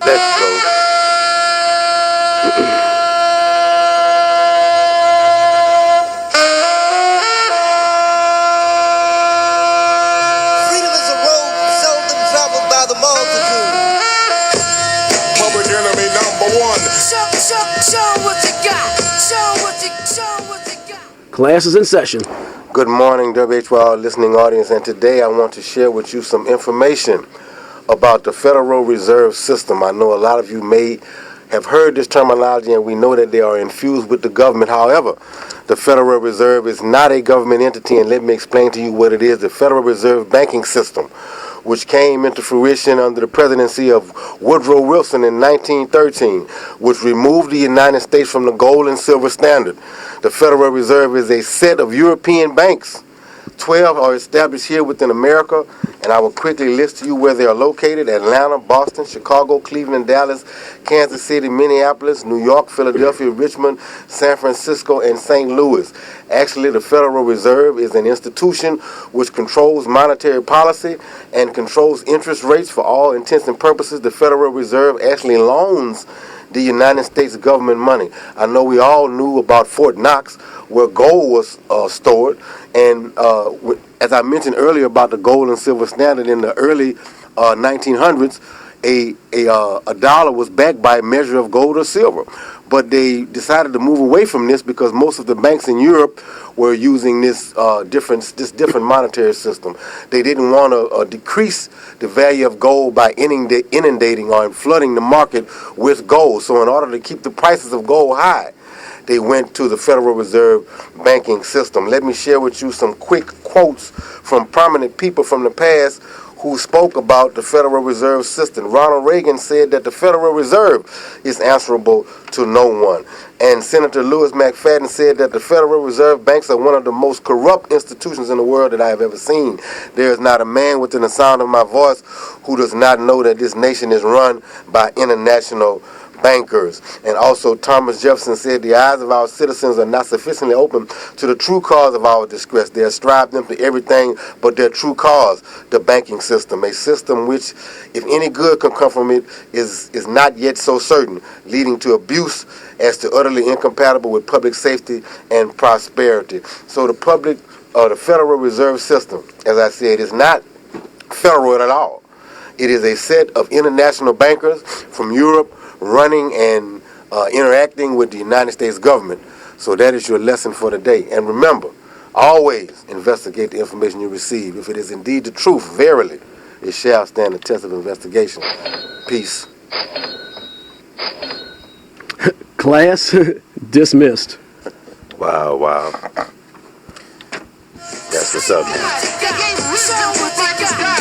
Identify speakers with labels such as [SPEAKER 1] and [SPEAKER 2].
[SPEAKER 1] Let's go.
[SPEAKER 2] Freedom is a road seldom traveled by the multitude.
[SPEAKER 3] Public enemy number one.
[SPEAKER 4] Show what you got. Show what you got.
[SPEAKER 5] Class is in session.
[SPEAKER 1] Good morning, WHYR listening audience, and today I want to share with you some information about the Federal Reserve System. I know a lot of you may have heard this terminology, and we know that they are infused with the government. However, the Federal Reserve is not a government entity, and let me explain to you what it is. The Federal Reserve banking system, which came into fruition under the presidency of Woodrow Wilson in 1913, which removed the United States from the gold and silver standard. The Federal Reserve is a set of European banks. 12 are established here within America, and I will quickly list to you where they are located: Atlanta, Boston, Chicago, Cleveland, Dallas, Kansas City, Minneapolis, New York, Philadelphia, Richmond, San Francisco, and St. Louis. Actually, the Federal Reserve is an institution which controls monetary policy and controls interest rates. For all intents and purposes, the Federal Reserve actually loans the United States government money. I know we all knew about Fort Knox, where gold was stored, and as I mentioned earlier about the gold and silver standard in the early 1900s, a dollar was backed by a measure of gold or silver. But they decided to move away from this because most of the banks in Europe were using this different monetary system. They didn't want to decrease the value of gold by inundating or flooding the market with gold. So in order to keep the prices of gold high, they went to the Federal Reserve banking system. Let me share with you some quick quotes from prominent people from the past who spoke about the Federal Reserve system. Ronald Reagan said that the Federal Reserve is answerable to no one. And Senator Louis McFadden said that the Federal Reserve banks are one of the most corrupt institutions in the world that I have ever seen. There is not a man within the sound of my voice who does not know that this nation is run by international bankers. And also Thomas Jefferson said the eyes of our citizens are not sufficiently open to the true cause of our distress. They ascribe them to everything but their true cause, the banking system, a system which, if any good can come from it, is not yet so certain, leading to abuse as to utterly incompatible with public safety and prosperity. So the Federal Reserve System, as I said, is not federal at all. It is a set of international bankers from Europe running and interacting with the United States government. So that is your lesson for today. And remember, always investigate the information you receive. If it is indeed the truth, verily, it shall stand the test of investigation. Peace.
[SPEAKER 5] Class dismissed.
[SPEAKER 1] Wow. That's what's up, man.
[SPEAKER 4] Show what you got.